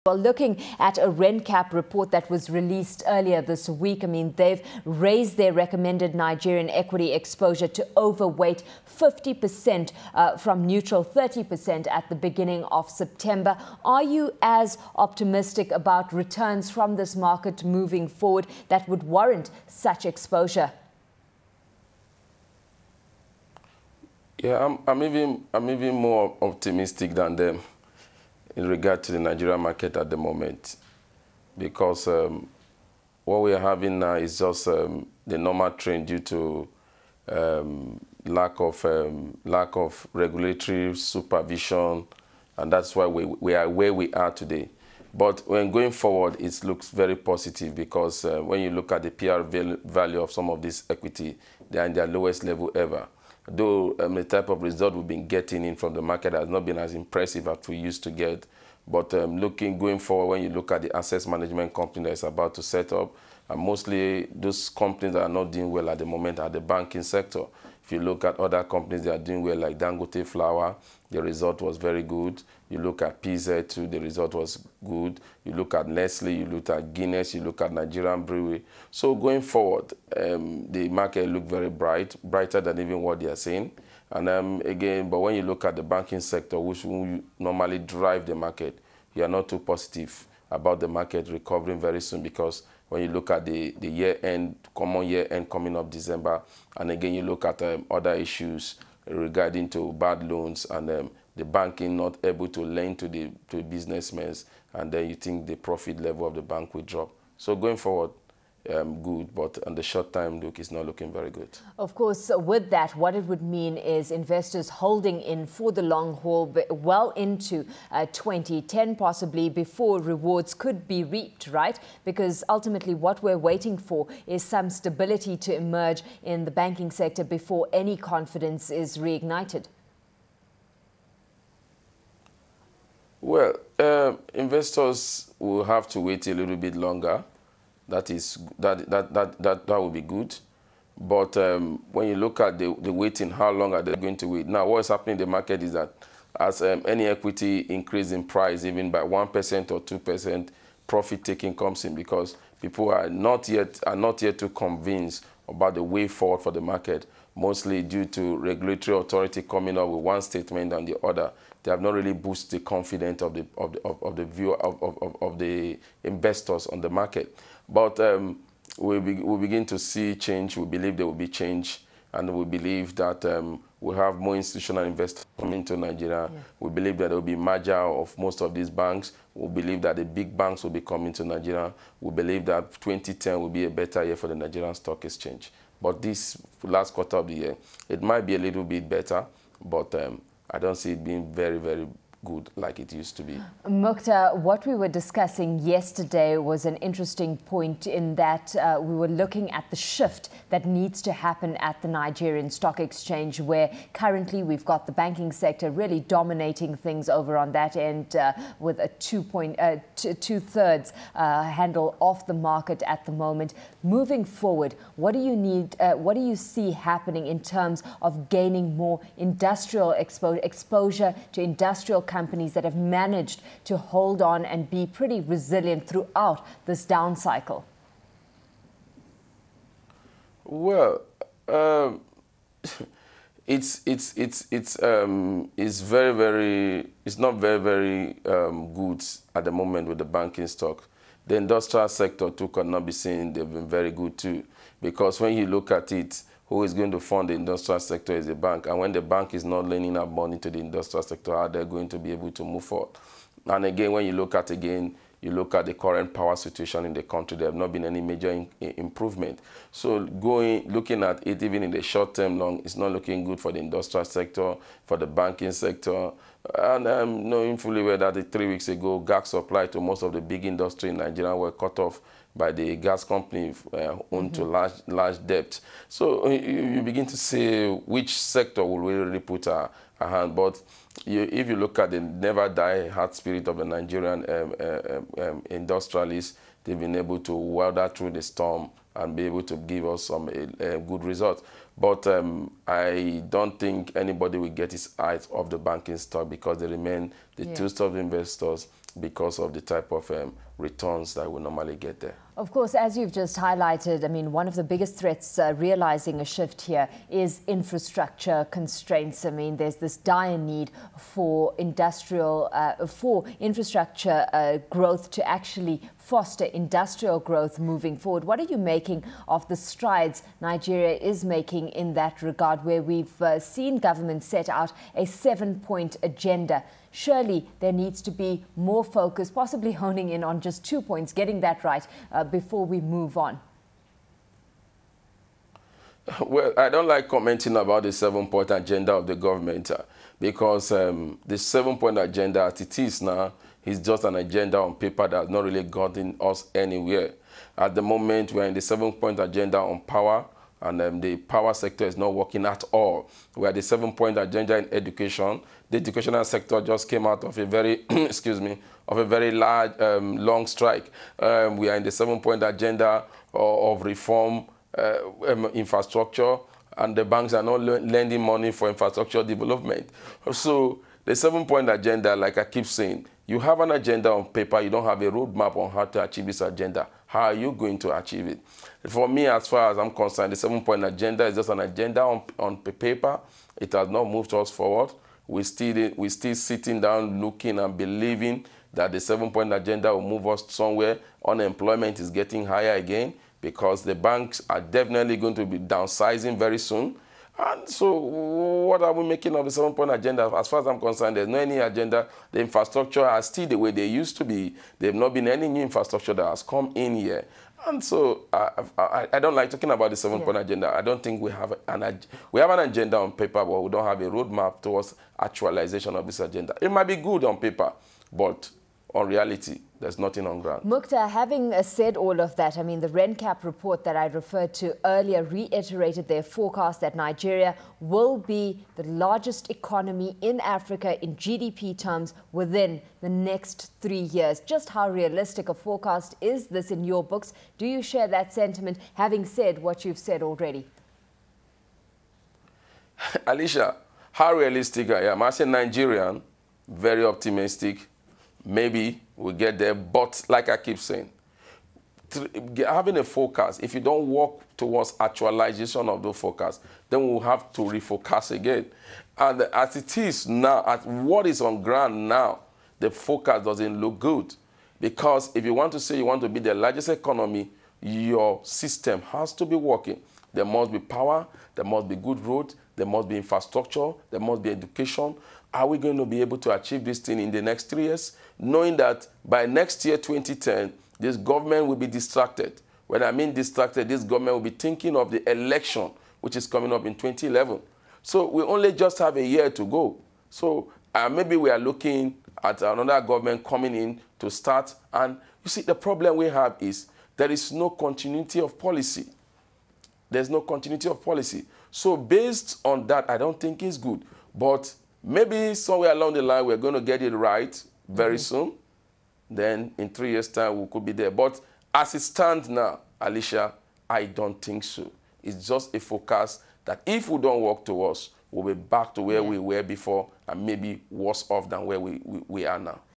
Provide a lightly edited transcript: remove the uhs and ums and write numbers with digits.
Well, looking at a RenCap report that was released earlier this week, I mean, they've raised their recommended Nigerian equity exposure to overweight 50% from neutral 30% at the beginning of September. Are you as optimistic about returns from this market moving forward that would warrant such exposure? Yeah, I'm even more optimistic than them in regard to the Nigerian market at the moment, because what we are having now is just the normal trend due to lack of regulatory supervision, and that's why we are where we are today. But when going forward, it looks very positive, because when you look at the PR value of some of this equity, they are in their lowest level ever. Though the type of result we've been getting in from the market has not been as impressive as we used to get. But going forward, when you look at the asset management company that is about to set up, and mostly those companies that are not doing well at the moment are the banking sector. If you look at other companies that are doing well, like Dangote Flour, the result was very good. You look at PZ2, the result was good. You look at Nestle, you look at Guinness, you look at Nigerian Brewery. So going forward, the market look very bright, brighter than even what they are saying. And again, but when you look at the banking sector, which will normally drive the market, you are not too positive about the market recovering very soon, because when you look at the year-end, common year-end coming up December, and again you look at other issues regarding to bad loans and the banking not able to lend to businessmen, and then you think the profit level of the bank will drop. So going forward, good, but on the short time look, it's not looking very good. Of course, with that, what it would mean is investors holding in for the long haul well into 2010, possibly, before rewards could be reaped, right? Because ultimately what we're waiting for is some stability to emerge in the banking sector before any confidence is reignited. Well, investors will have to wait a little bit longer. That will be good. But when you look at the waiting, how long are they going to wait? Now, what is happening in the market is that as any equity increase in price, even by 1% or 2%, profit taking comes in, because people are not yet too convinced about the way forward for the market, mostly due to regulatory authority coming up with one statement and the other. They have not really boosted the confidence of the view of the investors on the market. But we'll begin to see change. We believe there will be change, and we believe that we'll have more institutional investors coming to Nigeria. Yeah. We believe that there will be merger of most of these banks. We believe that the big banks will be coming to Nigeria. We believe that 2010 will be a better year for the Nigerian Stock Exchange. But this last quarter of the year, it might be a little bit better, but I don't see it being very, very good like it used to be. Muktar, what we were discussing yesterday was an interesting point, in that we were looking at the shift that needs to happen at the Nigerian Stock Exchange, where currently we've got the banking sector really dominating things over on that end, with a two-thirds handle off the market at the moment. Moving forward, what do you need? What do you see happening in terms of gaining more industrial exposure to industrial companies that have managed to hold on and be pretty resilient throughout this down cycle? Well, it's not very good at the moment with the banking stock. The industrial sector too cannot be seen. They've been very good too, because when you look at it, who is going to fund the industrial sector is the bank. And when the bank is not lending out money to the industrial sector, how they're going to be able to move forward? And again, when you look at you look at the current power situation in the country, there have not been any major improvement. So looking at it, even in the short term, it's not looking good for the industrial sector, for the banking sector. And I'm knowing fully well that 3 weeks ago, gas supply to most of the big industry in Nigeria were cut off by the gas company owned to large debt. So you begin to see which sector will really put a hand. But if you look at the never die hard spirit of the Nigerian industrialists, they've been able to weather through the storm and be able to give us some good results. But I don't think anybody will get his eyes off the banking stock, because they remain the two-stop investors, because of the type of returns that we normally get there. Of course, as you've just highlighted, I mean, one of the biggest threats realizing a shift here is infrastructure constraints. I mean, there's this dire need for infrastructure growth to actually foster industrial growth moving forward. What are you making of the strides Nigeria is making in that regard, where we've seen government set out a 7-point agenda? Surely there needs to be more focus, possibly honing in on just 2 points, getting that right before we move on. Well, I don't like commenting about the 7-point agenda of the government because the 7-point agenda as it is now is just an agenda on paper that has not really gotten us anywhere. At the moment, we're in the 7-point agenda on power, and the power sector is not working at all. We had the 7-point agenda in education. The educational sector just came out of a very, excuse me, of a very large, long strike. We are in the 7-point agenda of reform infrastructure, and the banks are not lending money for infrastructure development. So the 7-point agenda, like I keep saying, you have an agenda on paper, you don't have a roadmap on how to achieve this agenda. How are you going to achieve it? For me, as far as I'm concerned, the 7-point agenda is just an agenda on paper. It has not moved us forward. We're still sitting down looking and believing that the 7-point agenda will move us somewhere. Unemployment is getting higher again because the banks are definitely going to be downsizing very soon. And so what are we making of the 7-point agenda? As far as I'm concerned, there's no any agenda. The infrastructure are still the way they used to be. There have not been any new infrastructure that has come in here. And so I don't like talking about the 7-point agenda. I don't think we have an agenda on paper, but we don't have a roadmap towards actualization of this agenda. It might be good on paper, but on reality, there's nothing on ground. Muktar, having said all of that, I mean, the RenCap report that I referred to earlier reiterated their forecast that Nigeria will be the largest economy in Africa in GDP terms within the next 3 years. Just how realistic a forecast is this in your books? Do you share that sentiment, having said what you've said already? Alishia, how realistic I am? As a Nigerian, very optimistic. Maybe we'll get there, but like I keep saying, having a forecast, if you don't work towards actualization of the forecast, then we'll have to refocus again. And as it is now, at what is on ground now, the forecast doesn't look good. Because if you want to say you want to be the largest economy, your system has to be working. There must be power, there must be good roads, there must be infrastructure, there must be education. Are we going to be able to achieve this thing in the next 3 years? Knowing that by next year, 2010, this government will be distracted. When I mean distracted, this government will be thinking of the election, which is coming up in 2011. So we only just have a year to go. So maybe we are looking at another government coming in to start. And you see, the problem we have is there is no continuity of policy. There's no continuity of policy. So based on that, I don't think it's good. But maybe somewhere along the line, we're going to get it right very soon. Then in 3 years' time, we could be there. But as it stands now, Alishia, I don't think so. It's just a forecast that if we don't work towards, we'll be back to where we were before and maybe worse off than where we are now.